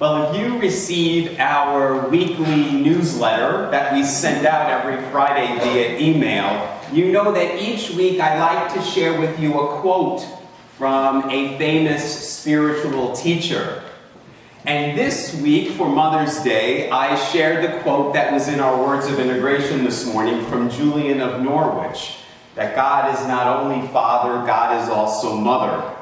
Well, if you receive our weekly newsletter that we send out every Friday via email, you know that each week I like to share with you a quote from a famous spiritual teacher. And this week, for Mother's Day, I shared the quote that was in our Words of Integration this morning from Julian of Norwich, that God is not only Father, God is also Mother.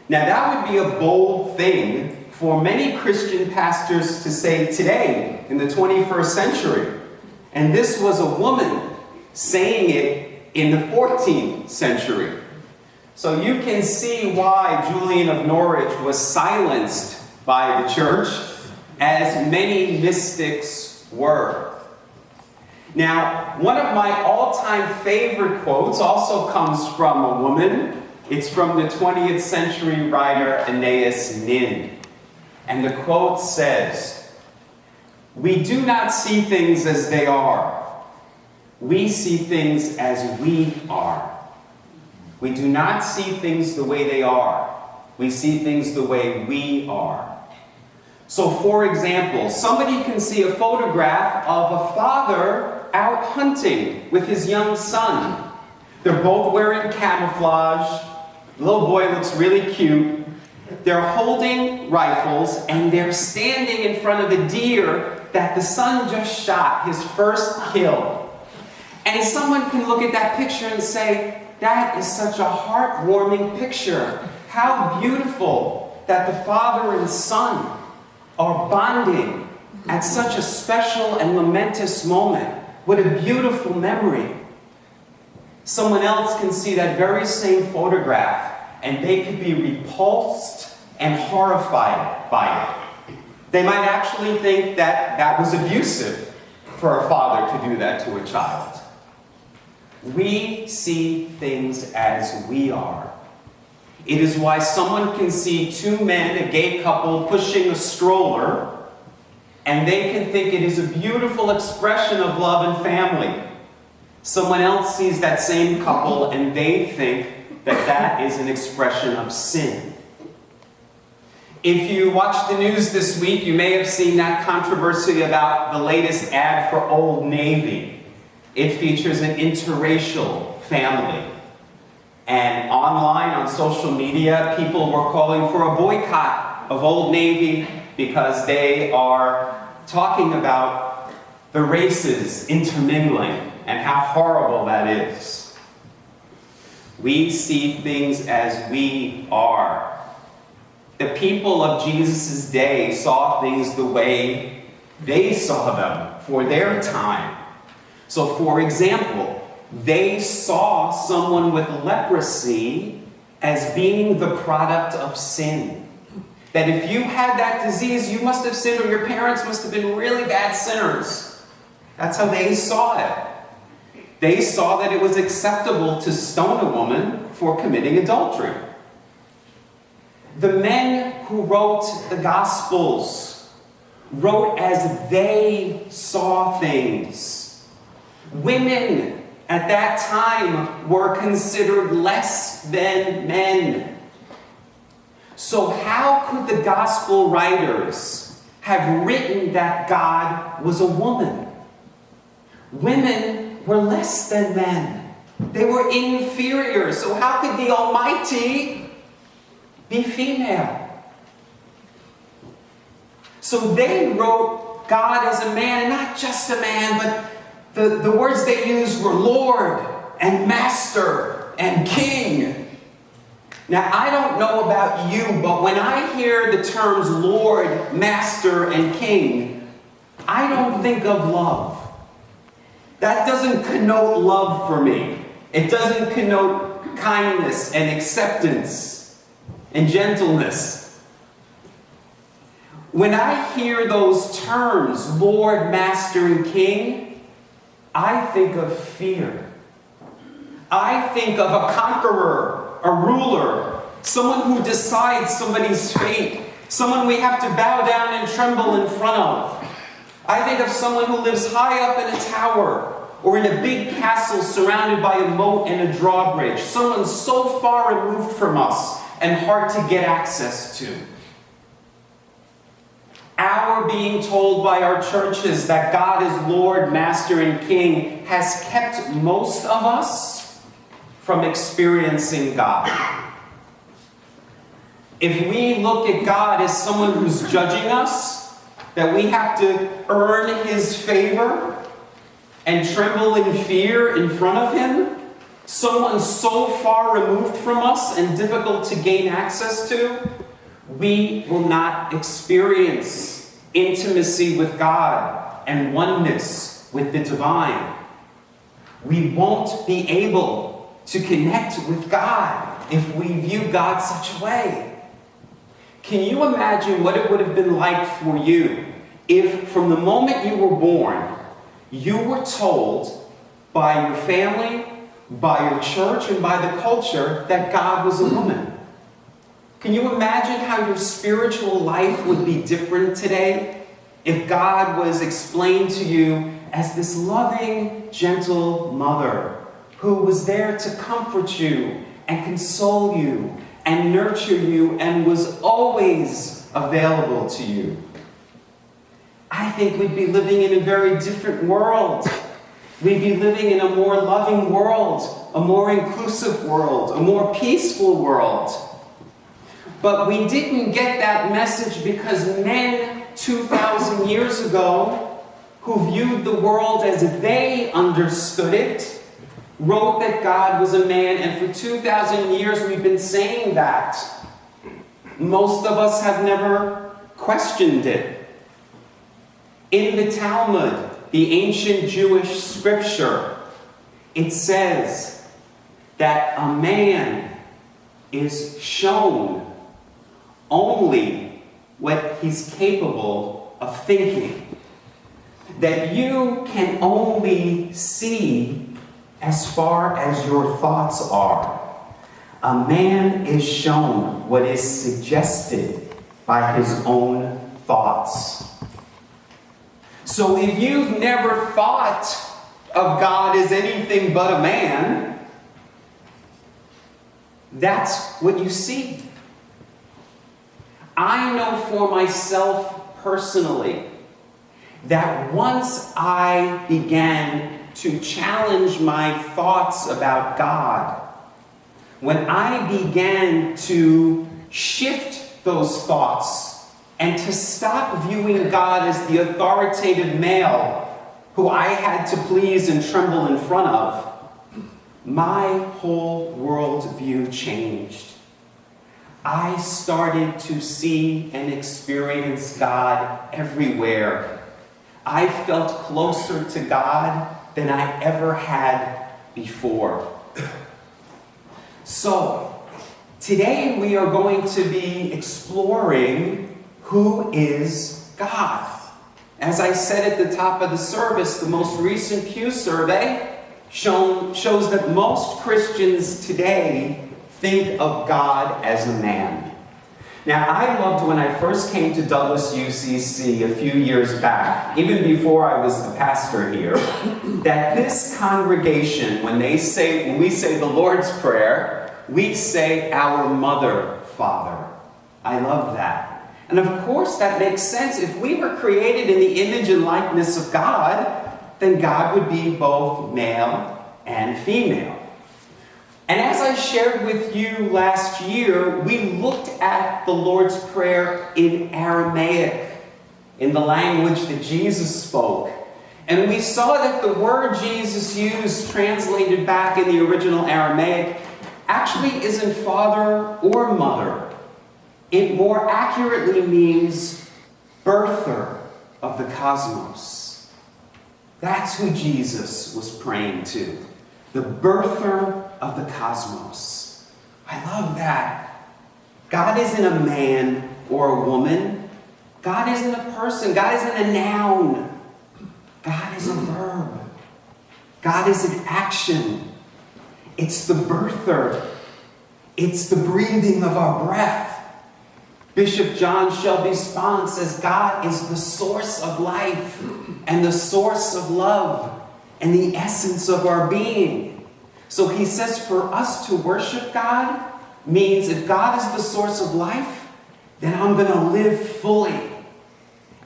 Now that would be a bold thing for many Christian pastors to say today, in the 21st century. And this was a woman saying it in the 14th century. So you can see why Julian of Norwich was silenced by the church, as many mystics were. Now, one of my all-time favorite quotes also comes from a woman. It's from the 20th century writer Anais Nin. And the quote says, "We do not see things as they are. We see things as we are. We do not see things the way they are. We see things the way we are." So, for example, somebody can see a photograph of a father out hunting with his young son. They're both wearing camouflage. The little boy looks really cute. They're holding rifles and they're standing in front of a deer that the son just shot, his first kill. And someone can look at that picture and say, that is such a heartwarming picture. How beautiful that the father and son are bonding at such a special and momentous moment. What a beautiful memory. Someone else can see that very same photograph and they could be repulsed and horrified by it. They might actually think that that was abusive for a father to do that to a child. We see things as we are. It is why someone can see two men, a gay couple, pushing a stroller, and they can think it is a beautiful expression of love and family. Someone else sees that same couple and they think that that is an expression of sin. If you watched the news this week, you may have seen that controversy about the latest ad for Old Navy. It features an interracial family. And online, on social media, people were calling for a boycott of Old Navy because they are talking about the races intermingling and how horrible that is. We see things as we are. The people of Jesus' day saw things the way they saw them for their time. So, for example, they saw someone with leprosy as being the product of sin. That if you had that disease, you must have sinned, or your parents must have been really bad sinners. That's how they saw it. They saw that it was acceptable to stone a woman for committing adultery. The men who wrote the Gospels wrote as they saw things. Women at that time were considered less than men. So how could the Gospel writers have written that God was a woman? Women were less than men. They were inferior. So how could the Almighty be female? So they wrote God as a man, and not just a man, but the words they used were Lord and Master and King. Now, I don't know about you, but when I hear the terms Lord, Master, and King, I don't think of love. That doesn't connote love for me. It doesn't connote kindness and acceptance and gentleness. When I hear those terms, Lord, Master, and King, I think of fear. I think of a conqueror, a ruler, someone who decides somebody's fate, someone we have to bow down and tremble in front of. I think of someone who lives high up in a tower or in a big castle surrounded by a moat and a drawbridge, someone so far removed from us and hard to get access to. our being told by our churches that God is Lord, Master, and King has kept most of us from experiencing God. If we look at God as someone who's judging us, that we have to earn His favor and tremble in fear in front of Him, someone so far removed from us and difficult to gain access to, we will not experience intimacy with God and oneness with the divine. We won't be able to connect with God if we view God such a way. Can you imagine what it would have been like for you if from the moment you were born, you were told by your family, by your church, and by the culture that God was a woman? Can you imagine how your spiritual life would be different today if God was explained to you as this loving, gentle mother who was there to comfort you and console you and nurture you and was always available to you? I think we'd be living in a very different world. We'd be living in a more loving world, a more inclusive world, a more peaceful world. But we didn't get that message because men 2,000 years ago, who viewed the world as they understood it, wrote that God was a man, and for 2,000 years we've been saying that. Most of us have never questioned it. In the Talmud, the ancient Jewish scripture, it says that a man is shown only what he's capable of thinking. That you can only see as far as your thoughts are. A man is shown what is suggested by his own thoughts. So if you've never thought of God as anything but a man, that's what you see. I know for myself personally that once I began to challenge my thoughts about God, when I began to shift those thoughts and to stop viewing God as the authoritative male who I had to please and tremble in front of, my whole worldview changed. I started to see and experience God everywhere. I felt closer to God than I ever had before. So, today we are going to be exploring who is God. As I said at the top of the service, the most recent Pew survey shows that most Christians today think of God as a man. Now, I loved when I first came to Douglas UCC a few years back, even before I was the pastor here, that this congregation, when we say the Lord's Prayer, we say our Mother, Father. I love that. And of course, that makes sense. If we were created in the image and likeness of God, then God would be both male and female. And as I shared with you last year, we looked at the Lord's Prayer in Aramaic, in the language that Jesus spoke. And we saw that the word Jesus used, translated back in the original Aramaic, actually isn't father or mother. It more accurately means birther of the cosmos. That's who Jesus was praying to, the birther of the cosmos. I love that. God isn't a man or a woman. God isn't a person. God isn't a noun. God is a verb. God is an action. It's the birther. It's the breathing of our breath. Bishop John Shelby Spahn says God is the source of life and the source of love and the essence of our being. So he says for us to worship God means if God is the source of life, then I'm going to live fully.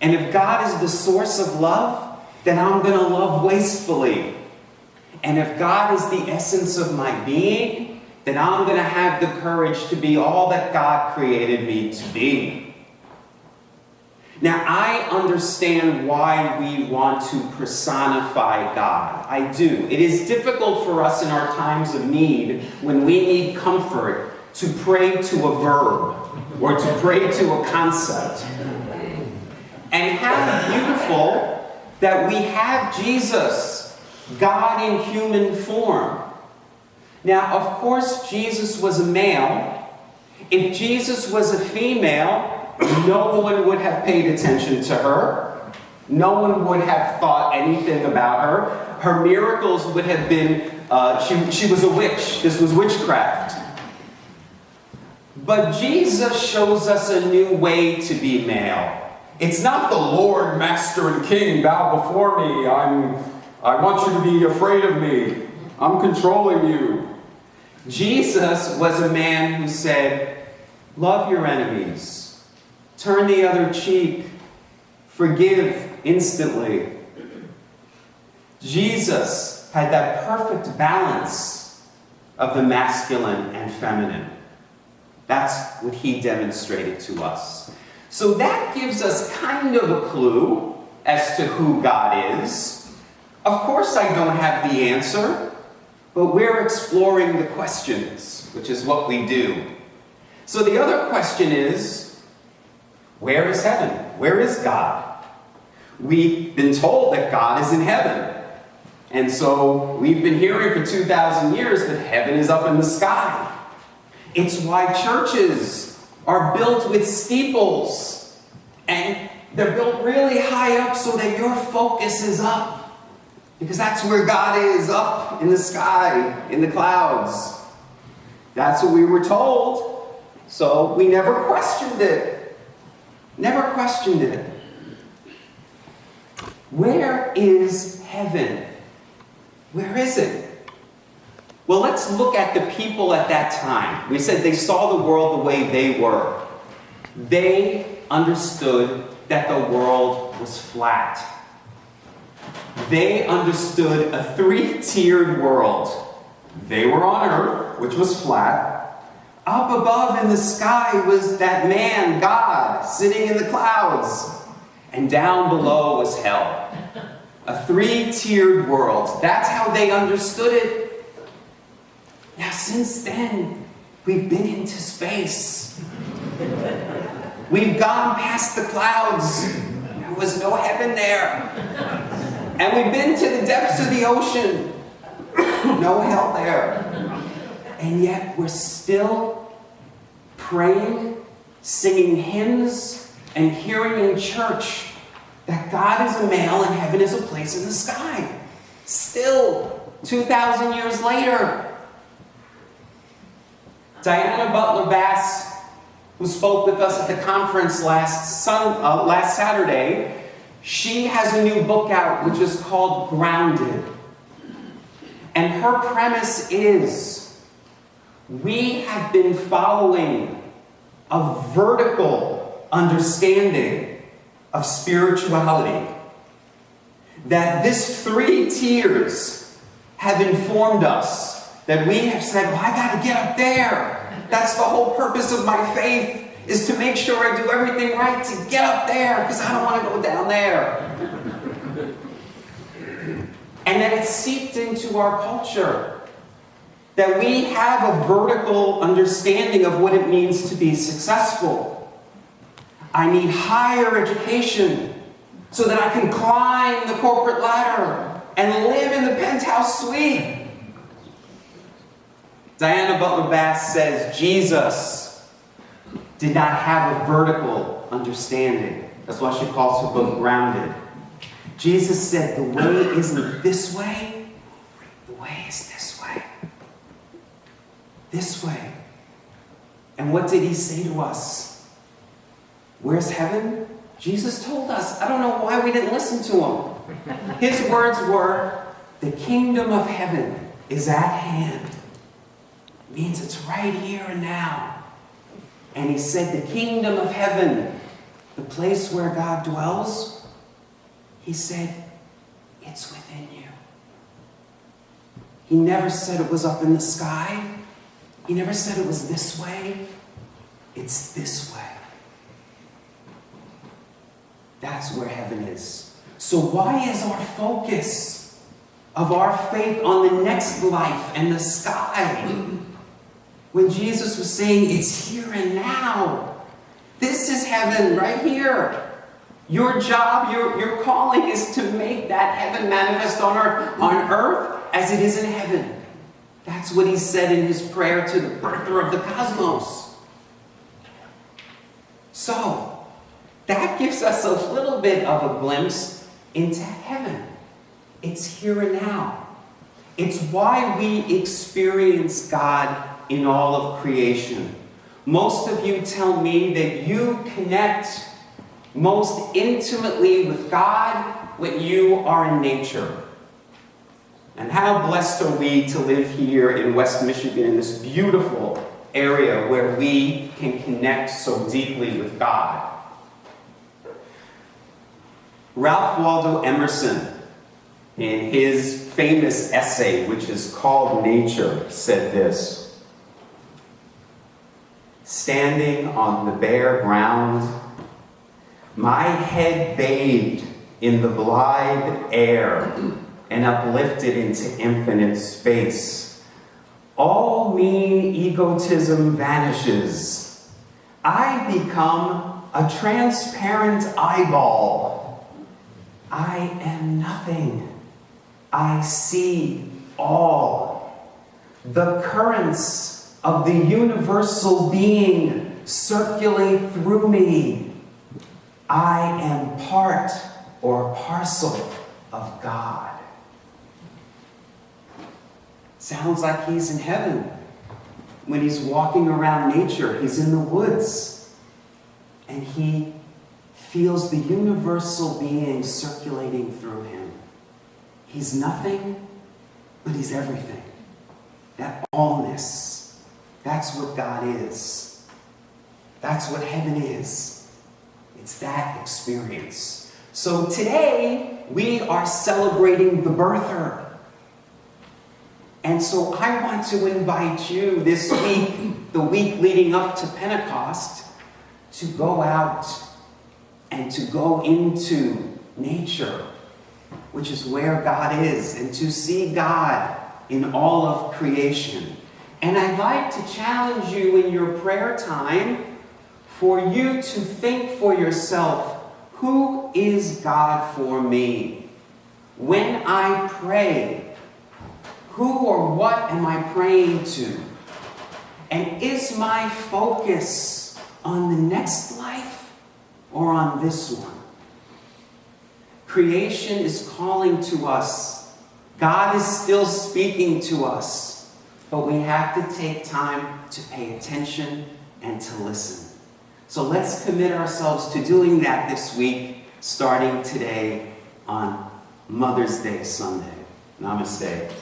And if God is the source of love, then I'm going to love wastefully. And if God is the essence of my being, then I'm going to have the courage to be all that God created me to be. Now, I understand why we want to personify God. I do. It is difficult for us in our times of need, when we need comfort, to pray to a verb or to pray to a concept. And how beautiful that we have Jesus, God in human form. Now, of course, Jesus was a male. If Jesus was a female, no one would have paid attention to her. No one would have thought anything about her. Her miracles would have been, she was a witch. This was witchcraft. But Jesus shows us a new way to be male. It's not the Lord, Master, and King, bow before me. I want you to be afraid of me. I'm controlling you. Jesus was a man who said, love your enemies. Turn the other cheek. Forgive instantly. Jesus had that perfect balance of the masculine and feminine. That's what he demonstrated to us. So that gives us kind of a clue as to who God is. Of course, I don't have the answer, but we're exploring the questions, which is what we do. So the other question is, where is heaven? Where is God? We've been told that God is in heaven. And so we've been hearing for 2,000 years that heaven is up in the sky. It's why churches are built with steeples. And they're built really high up so that your focus is up. Because that's where God is, up in the sky, in the clouds. That's what we were told. So we never questioned it. Never questioned it. Where is heaven? Where is it? Well, let's look at the people at that time. We said they saw the world the way they were. They understood that the world was flat. They understood a three-tiered world. They were on earth, which was flat. Up above in the sky was that man, God, sitting in the clouds. And down below was hell. A three-tiered world. That's how they understood it. Now, since then, we've been into space. We've gone past the clouds. There was no heaven there. And we've been to the depths of the ocean. No hell there. And yet we're still praying, singing hymns, and hearing in church that God is a male and heaven is a place in the sky. Still, 2,000 years later. Diana Butler Bass, who spoke with us at the conference last Saturday, she has a new book out which is called Grounded. And her premise is, we have been following a vertical understanding of spirituality. That this three tiers have informed us. That we have said, well, I got to get up there. That's the whole purpose of my faith, is to make sure I do everything right to get up there, because I don't want to go down there. And that it's seeped into our culture. That we have a vertical understanding of what it means to be successful. I need higher education so that I can climb the corporate ladder and live in the penthouse suite. Diana Butler Bass says Jesus did not have a vertical understanding. That's why she calls her book Grounded. Jesus said the way isn't this way, the way is this way. This way. And what did he say to us? Where's heaven? Jesus told us. I don't know why we didn't listen to him. His words were, the kingdom of heaven is at hand. It means it's right here and now. And he said the kingdom of heaven the place where God dwells, he said, it's within you. He never said it was up in the sky. He never said it was this way. It's this way. That's where heaven is. So why is our focus of our faith on the next life and the sky when Jesus was saying it's here and now? This is heaven right here. Your job, your calling is to make that heaven manifest on earth as it is in heaven. That's what he said in his prayer to the birther of the cosmos. So, that gives us a little bit of a glimpse into heaven. It's here and now. It's why we experience God in all of creation. Most of you tell me that you connect most intimately with God when you are in nature. And how blessed are we to live here in West Michigan, in this beautiful area where we can connect so deeply with God. Ralph Waldo Emerson, in his famous essay, which is called Nature, said this: "Standing on the bare ground, my head bathed in the blithe air and uplifted into infinite space, all mean egotism vanishes. I become a transparent eyeball. I am nothing. I see all. The currents of the universal being circulate through me. I am part or parcel of God." Sounds like he's in heaven. When he's walking around nature, he's in the woods, and he feels the universal being circulating through him. He's nothing, but he's everything. That allness, that's what God is. That's what heaven is. It's that experience. So today, we are celebrating the birther. And so I want to invite you this week, the week leading up to Pentecost, to go out and to go into nature, which is where God is, and to see God in all of creation. And I'd like to challenge you in your prayer time for you to think for yourself, who is God for me? When I pray, who or what am I praying to? And is my focus on the next life or on this one? Creation is calling to us. God is still speaking to us. But we have to take time to pay attention and to listen. So let's commit ourselves to doing that this week, starting today on Mother's Day Sunday. Namaste.